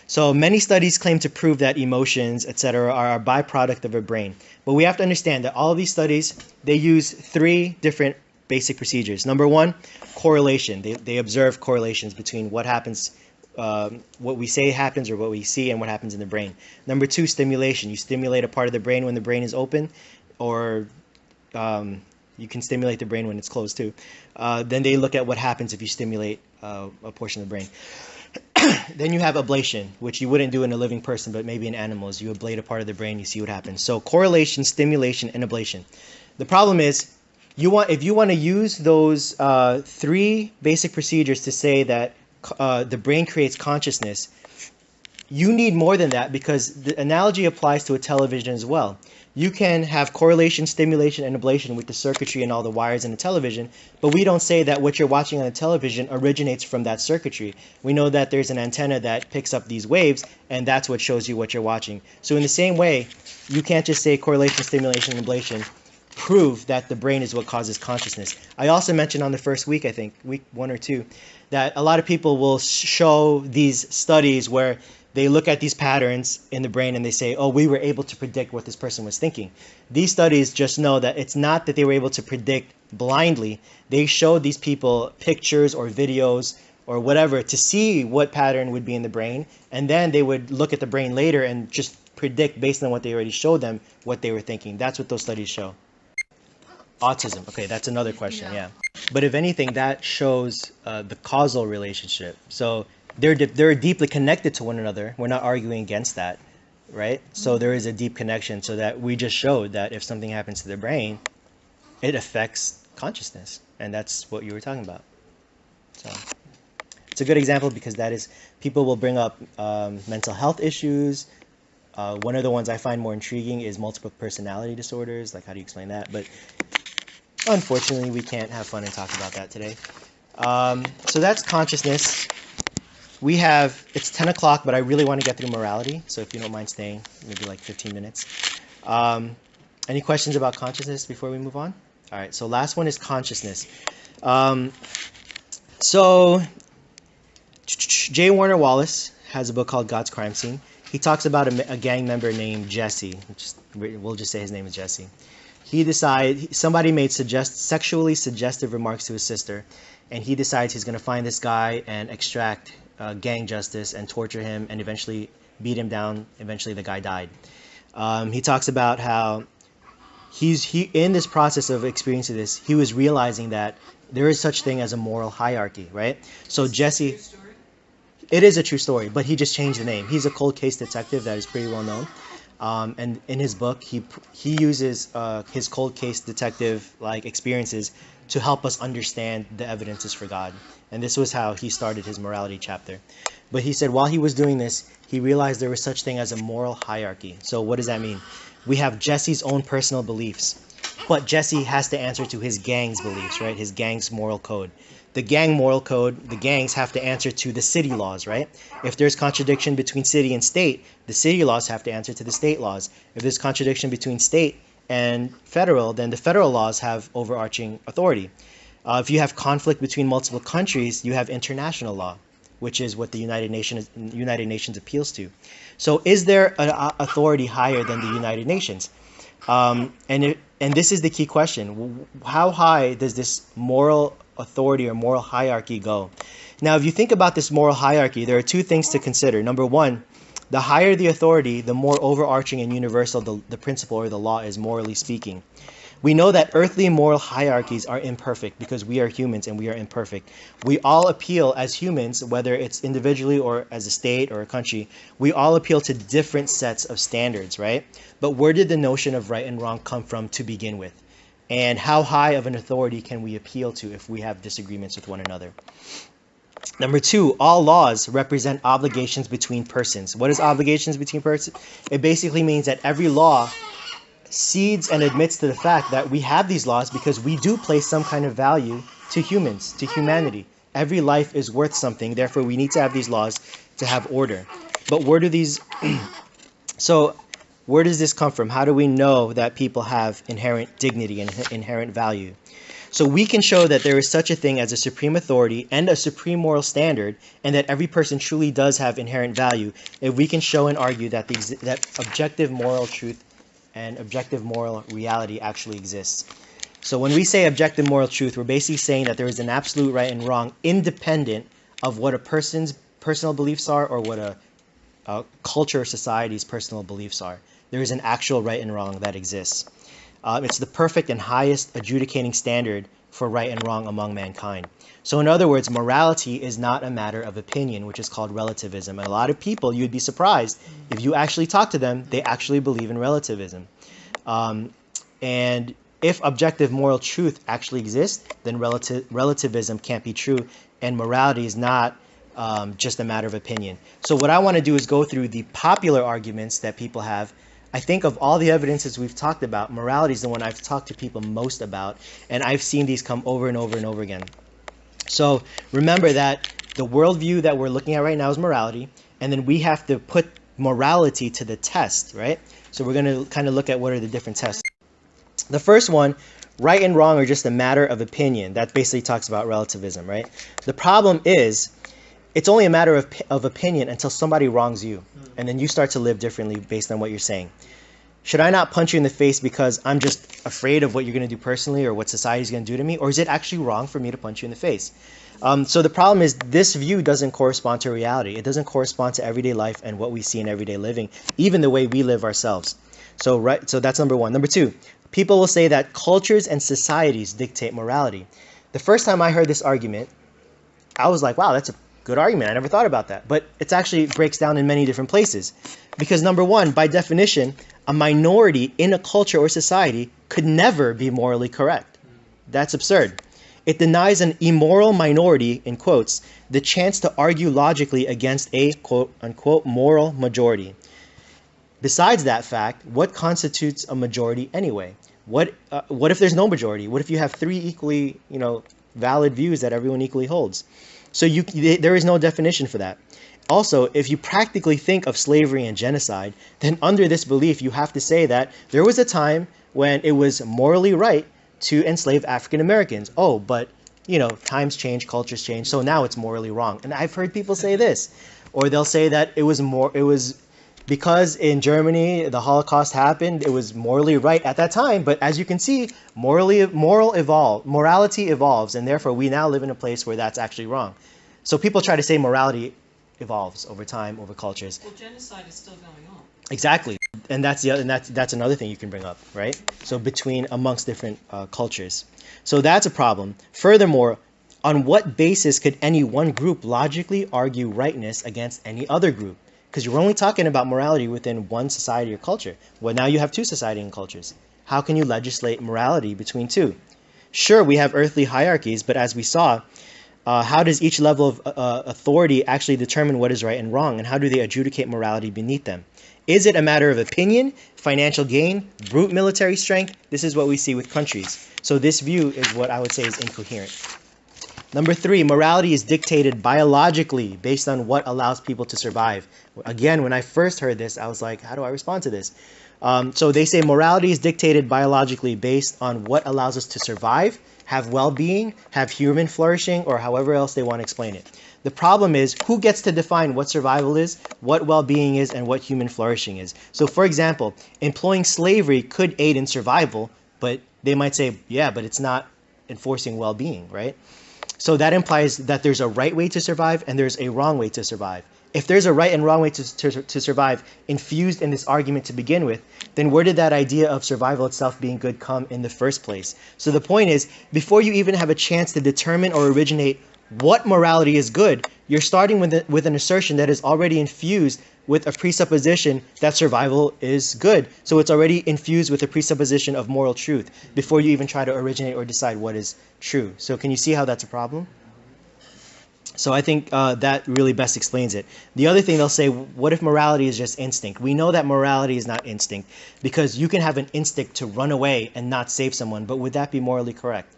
So many studies claim to prove that emotions, etc., are a byproduct of a brain. But we have to understand that all of these studies, they use 3 different basic procedures. Number 1, correlation. They observe correlations between what happens, what we say happens or what we see, and what happens in the brain. Number 2, stimulation. You stimulate a part of the brain when the brain is open, or you can stimulate the brain when it's closed too. Then they look at what happens if you stimulate a portion of the brain. Then you have ablation, which you wouldn't do in a living person, but maybe in animals. You ablate a part of the brain, you see what happens. So correlation, stimulation, and ablation. The problem is, if you want to use those 3 basic procedures to say that the brain creates consciousness, you need more than that, because the analogy applies to a television as well. You can have correlation, stimulation, and ablation with the circuitry and all the wires in the television, but we don't say that what you're watching on the television originates from that circuitry. We know that there's an antenna that picks up these waves, and that's what shows you what you're watching. So in the same way, you can't just say correlation, stimulation, and ablation prove that the brain is what causes consciousness. I also mentioned on the first week, I think, week 1 or 2, that a lot of people will show these studies where they look at these patterns in the brain and they say, oh, we were able to predict what this person was thinking. These studies just know that it's not that they were able to predict blindly. They showed these people pictures or videos or whatever to see what pattern would be in the brain, and then they would look at the brain later and just predict based on what they already showed them what they were thinking. That's what those studies show. Autism. Okay, that's another question, yeah. But if anything, that shows the causal relationship. So they're deeply connected to one another. We're not arguing against that, right? So there is a deep connection, so that we just showed that if something happens to the brain, it affects consciousness. And that's what you were talking about. So it's a good example, because that is, people will bring up mental health issues. One of the ones I find more intriguing is multiple personality disorders. Like, how do you explain that? But unfortunately, we can't have fun and talk about that today. So that's consciousness. It's 10 o'clock, but I really want to get through morality. So if you don't mind staying, maybe like 15 minutes. Any questions about consciousness before we move on? All right, so last one is consciousness. So J. Warner Wallace has a book called God's Crime Scene. He talks about a gang member named Jesse. We'll just say his name is Jesse. Somebody made sexually suggestive remarks to his sister, and he decides he's going to find this guy and extract gang justice and torture him and eventually beat him down. Eventually the guy died. He talks about how he in this process of experiencing this, he was realizing that there is such thing as a moral hierarchy, right? So Jesse, it is a true story, but he just changed the name. He's a cold case detective that is pretty well known. And in his book, he uses his cold case detective like experiences to help us understand the evidences for God. And this was how he started his morality chapter. But he said while he was doing this, he realized there was such thing as a moral hierarchy. So what does that mean? We have Jesse's own personal beliefs, but Jesse has to answer to his gang's beliefs, right? His gang's moral code. The gang moral code, the gangs have to answer to the city laws, right? If there's contradiction between city and state, the city laws have to answer to the state laws. If there's contradiction between state and federal, then the federal laws have overarching authority. If you have conflict between multiple countries, you have international law, which is what the United Nations appeals to. So is there an authority higher than the United Nations? And this is the key question. How high does this moral authority or moral hierarchy go? Now, if you think about this moral hierarchy, there are two things to consider. Number one, the higher the authority, the more overarching and universal the principle or the law is, morally speaking. We know that earthly moral hierarchies are imperfect because we are humans and we are imperfect. We all appeal as humans, whether it's individually or as a state or a country, we all appeal to different sets of standards, right? But where did the notion of right and wrong come from to begin with? And how high of an authority can we appeal to if we have disagreements with one another? Number two, all laws represent obligations between persons. What is obligations between persons? It basically means that every law cedes and admits to the fact that we have these laws because we do place some kind of value to humans, to humanity. Every life is worth something, therefore we need to have these laws to have order. But where do these so where does this come from? How do we know that people have inherent dignity and inherent value? So we can show that there is such a thing as a supreme authority and a supreme moral standard, and that every person truly does have inherent value if we can show and argue that that objective moral truth and objective moral reality actually exists. So when we say objective moral truth, we're basically saying that there is an absolute right and wrong independent of what a person's personal beliefs are or what a culture or society's personal beliefs are. There is an actual right and wrong that exists. It's the perfect and highest adjudicating standard for right and wrong among mankind. So in other words, morality is not a matter of opinion, which is called relativism. And a lot of people, you'd be surprised, if you actually talk to them, they actually believe in relativism. And if objective moral truth actually exists, then relativism can't be true, and morality is not just a matter of opinion. So what I want to do is go through the popular arguments that people have. I think of all the evidences we've talked about, morality is the one I've talked to people most about, and I've seen these come over and over and over again. So remember that the worldview that we're looking at right now is morality, and then we have to put morality to the test, right? So we're going to kind of look at what are the different tests. The first one, right and wrong are just a matter of opinion. That basically talks about relativism, right? The problem is, it's only a matter of opinion until somebody wrongs you, and then you start to live differently based on what you're saying. Should I not punch you in the face because I'm just afraid of what you're going to do personally or what society's going to do to me? Or is it actually wrong for me to punch you in the face? So the problem is this view doesn't correspond to reality. It doesn't correspond to everyday life and what we see in everyday living, even the way we live ourselves. So that's number one. Number two, people will say that cultures and societies dictate morality. The first time I heard this argument, I was like, wow, that's a good argument. I never thought about that. But it actually breaks down in many different places. Because number one, by definition, a minority in a culture or society could never be morally correct. That's absurd. It denies an immoral minority, in quotes, the chance to argue logically against a quote-unquote moral majority. Besides that fact, what constitutes a majority anyway? What if there's no majority? What if you have three equally, valid views that everyone equally holds? So there is no definition for that. Also, if you practically think of slavery and genocide, then under this belief, you have to say that there was a time when it was morally right to enslave African Americans. Oh, but, times change, cultures change, so now it's morally wrong. And I've heard people say this. Or they'll say that it was because in Germany the Holocaust happened, it was morally right at that time. But as you can see, morality evolves, and therefore we now live in a place where that's actually wrong. So people try to say morality evolves over time, over cultures. Well, genocide is still going on. Exactly. And that's another thing you can bring up, right? So amongst different cultures. So that's a problem. Furthermore, on what basis could any one group logically argue rightness against any other group? Because you're only talking about morality within one society or culture. Well, now you have two society and cultures. How can you legislate morality between two? Sure, we have earthly hierarchies, but as we saw, how does each level of authority actually determine what is right and wrong, and how do they adjudicate morality beneath them? Is it a matter of opinion, financial gain, brute military strength? This is what we see with countries. So this view is what I would say is incoherent. Number 3, morality is dictated biologically based on what allows people to survive. Again, when I first heard this, I was like, how do I respond to this? So they say morality is dictated biologically based on what allows us to survive, have well-being, have human flourishing, or however else they want to explain it. The problem is, who gets to define what survival is, what well-being is, and what human flourishing is? So for example, employing slavery could aid in survival, but they might say, yeah, but it's not enforcing well-being, right? So that implies that there's a right way to survive and there's a wrong way to survive. If there's a right and wrong way to survive infused in this argument to begin with, then where did that idea of survival itself being good come in the first place? So the point is, before you even have a chance to determine or originate what morality is good, you're starting with an assertion that is already infused with a presupposition that survival is good. So it's already infused with a presupposition of moral truth before you even try to originate or decide what is true. So can you see how that's a problem? So I think that really best explains it. The other thing they'll say, what if morality is just instinct? We know that morality is not instinct because you can have an instinct to run away and not save someone, but would that be morally correct?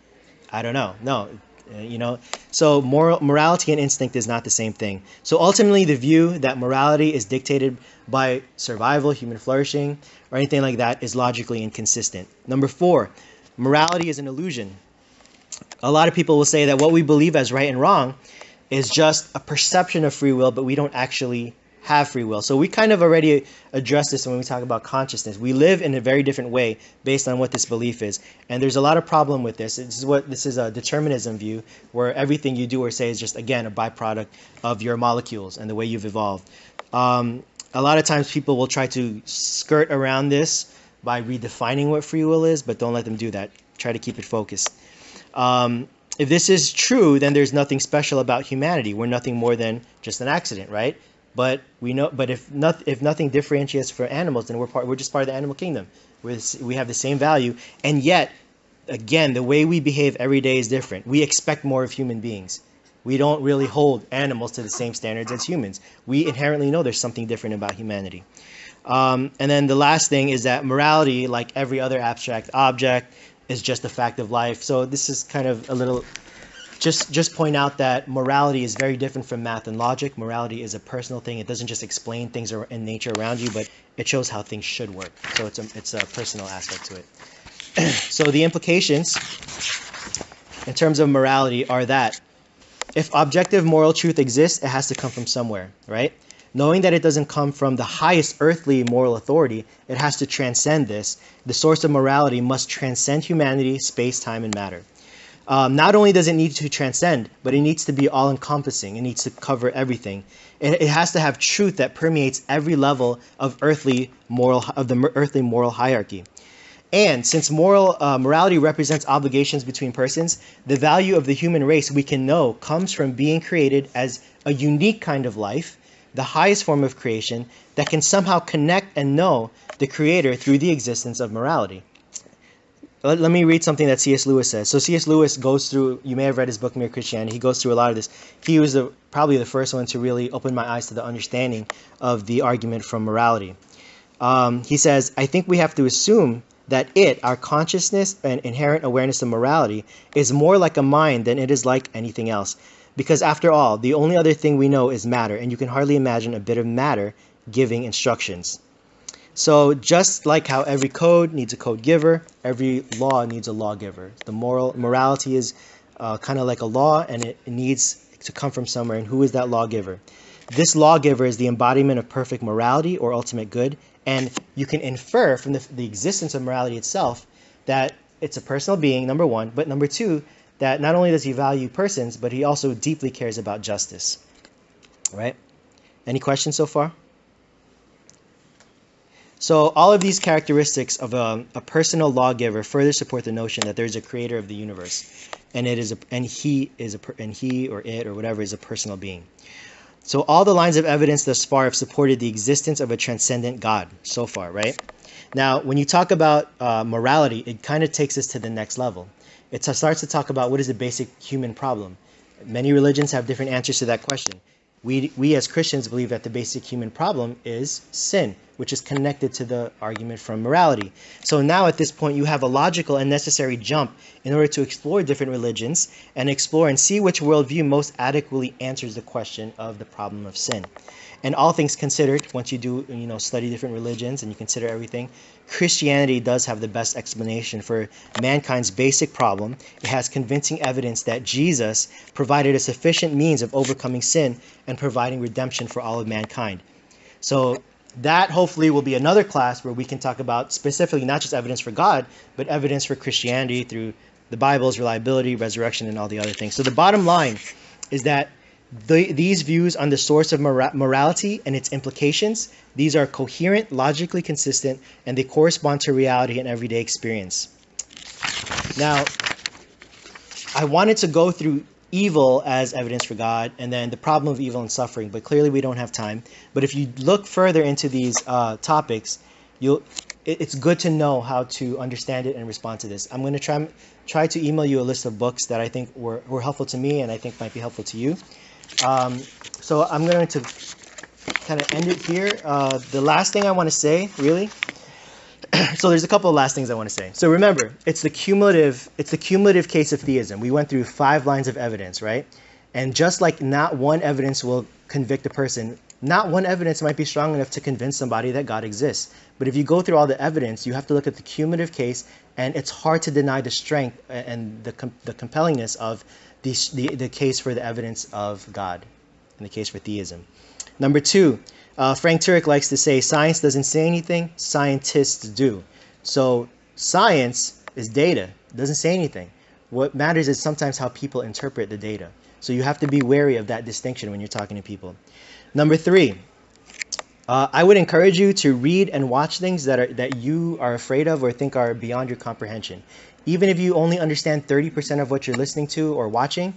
I don't know. No, So morality and instinct is not the same thing. So ultimately the view that morality is dictated by survival, human flourishing, or anything like that is logically inconsistent. Number 4, morality is an illusion. A lot of people will say that what we believe as right and wrong is just a perception of free will, but we don't actually have free will. So we kind of already addressed this when we talk about consciousness. We live in a very different way based on what this belief is. And there's a lot of problem with this. This is a determinism view where everything you do or say is just, again, a byproduct of your molecules and the way you've evolved. A lot of times people will try to skirt around this by redefining what free will is, but don't let them do that. Try to keep it focused. If this is true, then there's nothing special about humanity. We're nothing more than just an accident, right? But we know. But if nothing differentiates for animals, then we're just part of the animal kingdom. We have the same value, and yet, again, the way we behave every day is different. We expect more of human beings. We don't really hold animals to the same standards as humans. We inherently know there's something different about humanity. And then the last thing is that morality, like every other abstract object, is just a fact of life. So this is kind of a little, just point out that morality is very different from math and logic. Morality is a personal thing. It doesn't just explain things in nature around you, but it shows how things should work. So it's a personal aspect to it. So the implications in terms of morality are that if objective moral truth exists, it has to come from somewhere, right? Knowing that it doesn't come from the highest earthly moral authority, it has to transcend this. The source of morality must transcend humanity, space, time, and matter. Not only does it need to transcend, but it needs to be all-encompassing. It needs to cover everything. It has to have truth that permeates every level of the earthly moral hierarchy. And since morality represents obligations between persons, the value of the human race we can know comes from being created as a unique kind of life, the highest form of creation that can somehow connect and know the Creator through the existence of morality. Let me read something that C.S. Lewis says. So C.S. Lewis goes through, you may have read his book, Mere Christianity. He goes through a lot of this. He was probably the first one to really open my eyes to the understanding of the argument from morality. He says, I think we have to assume that our consciousness and inherent awareness of morality, is more like a mind than it is like anything else. Because after all, the only other thing we know is matter, and you can hardly imagine a bit of matter giving instructions. So just like how every code needs a code giver, every law needs a lawgiver. The morality is kind of like a law, and it needs to come from somewhere. And who is that lawgiver? This lawgiver is the embodiment of perfect morality or ultimate good. And you can infer from the existence of morality itself that it's a personal being, number one, but number two, that not only does he value persons, but he also deeply cares about justice. Right? Any questions so far? So all of these characteristics of a personal lawgiver further support the notion that there's a creator of the universe, and he or it or whatever is a personal being. So all the lines of evidence thus far have supported the existence of a transcendent God so far, right? Now, when you talk about morality, it kind of takes us to the next level. It starts to talk about what is the basic human problem. Many religions have different answers to that question. We as Christians believe that the basic human problem is sin, which is connected to the argument from morality. So now at this point, you have a logical and necessary jump in order to explore different religions and explore and see which worldview most adequately answers the question of the problem of sin. And all things considered, once you do, study different religions and you consider everything, Christianity does have the best explanation for mankind's basic problem. It has convincing evidence that Jesus provided a sufficient means of overcoming sin and providing redemption for all of mankind. So that hopefully will be another class where we can talk about specifically not just evidence for God, but evidence for Christianity through the Bible's reliability, resurrection, and all the other things. So the bottom line is that these views on the source of morality and its implications, these are coherent, logically consistent, and they correspond to reality and everyday experience. Now, I wanted to go through evil as evidence for God and then the problem of evil and suffering, but clearly we don't have time. But if you look further into these topics, it's good to know how to understand it and respond to this. I'm going to try to email you a list of books that I think were helpful to me and I think might be helpful to you. So I'm going to kind of end it here. The last thing I want to say, really, so there's a couple of last things I want to say. So remember, it's the cumulative case of theism. We went through 5 lines of evidence, right? And just like not one evidence will convict a person, not one evidence might be strong enough to convince somebody that God exists. But if you go through all the evidence, you have to look at the cumulative case, and it's hard to deny the strength and the compellingness of the case for the evidence of God, and the case for theism. Number 2, Frank Turek likes to say, science doesn't say anything, scientists do. So science is data, it doesn't say anything. What matters is sometimes how people interpret the data. So you have to be wary of that distinction when you're talking to people. Number 3, I would encourage you to read and watch things that you are afraid of or think are beyond your comprehension. Even if you only understand 30% of what you're listening to or watching,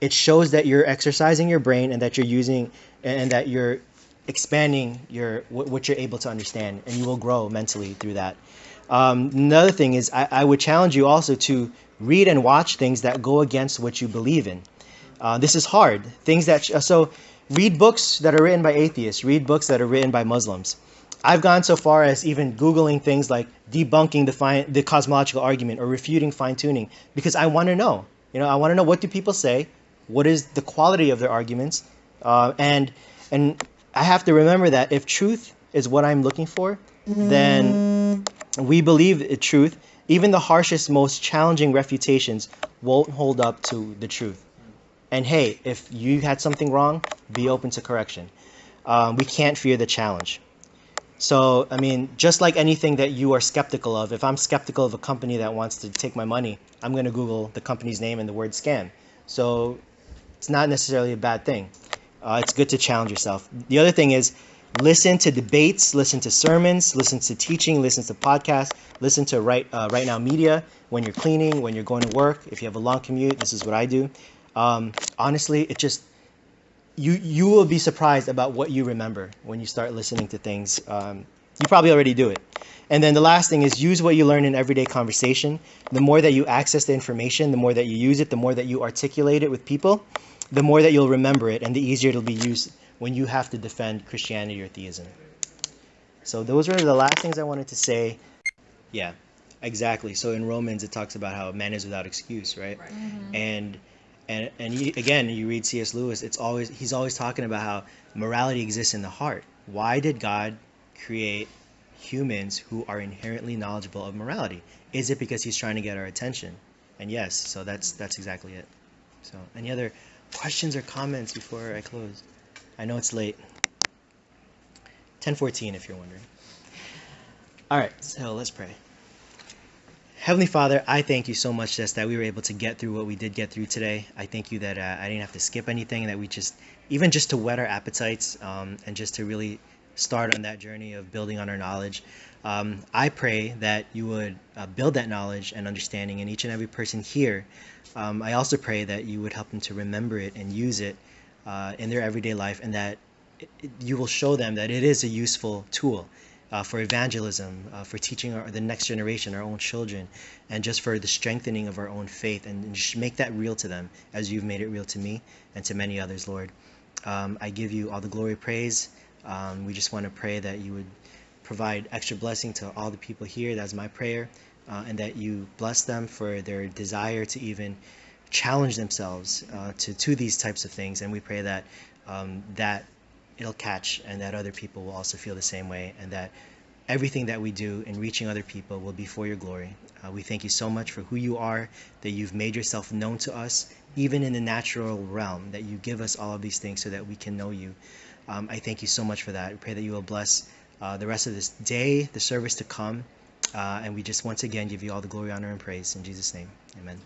it shows that you're exercising your brain and that you're using and that you're expanding what you're able to understand, and you will grow mentally through that. Another thing is I would challenge you also to read and watch things that go against what you believe in. This is hard. So read books that are written by atheists. Read books that are written by Muslims. I've gone so far as even Googling things like debunking the cosmological argument or refuting fine-tuning, because I want to know. I want to know, what do people say? What is the quality of their arguments? And I have to remember that if truth is what I'm looking for, then we believe the truth. Even the harshest, most challenging refutations won't hold up to the truth. And hey, if you had something wrong, be open to correction. We can't fear the challenge. So, just like anything that you are skeptical of, if I'm skeptical of a company that wants to take my money, I'm going to Google the company's name and the word scam. So it's not necessarily a bad thing. It's good to challenge yourself. The other thing is, listen to debates, listen to sermons, listen to teaching, listen to podcasts, listen to Right Now Media when you're cleaning, when you're going to work. If you have a long commute, this is what I do. Honestly, it just... You will be surprised about what you remember when you start listening to things. You probably already do it. And then the last thing is, use what you learn in everyday conversation. The more that you access the information, the more that you use it, the more that you articulate it with people, the more that you'll remember it, and the easier it'll be used when you have to defend Christianity or theism. So those were the last things I wanted to say. Yeah, exactly. So in Romans, it talks about how man is without excuse, right? Mm-hmm. And you read C.S. Lewis, he's always talking about how morality exists in the heart. Why did God create humans who are inherently knowledgeable of morality? Is it because he's trying to get our attention? And yes, so that's exactly it. So any other questions or comments before I close? I know it's late. 10:14 if you're wondering. All right, so let's pray. Heavenly Father, I thank you so much just that we were able to get through what we did get through today. I thank you that I didn't have to skip anything, that we just to whet our appetites and just to really start on that journey of building on our knowledge. I pray that you would build that knowledge and understanding in each and every person here. I also pray that you would help them to remember it and use it in their everyday life, and that you will show them that it is a useful tool for evangelism, for teaching the next generation, our own children, and just for the strengthening of our own faith, and just make that real to them as you've made it real to me and to many others, Lord. I give you all the glory, praise. We just want to pray that you would provide extra blessing to all the people here. That's my prayer, and that you bless them for their desire to even challenge themselves to these types of things. And we pray that that it'll catch, and that other people will also feel the same way, and that everything that we do in reaching other people will be for your glory. We thank you so much for who you are, that you've made yourself known to us, even in the natural realm, that you give us all of these things so that we can know you. I thank you so much for that. I pray that you will bless the rest of this day, the service to come, and we just once again give you all the glory, honor, and praise. In Jesus' name, amen.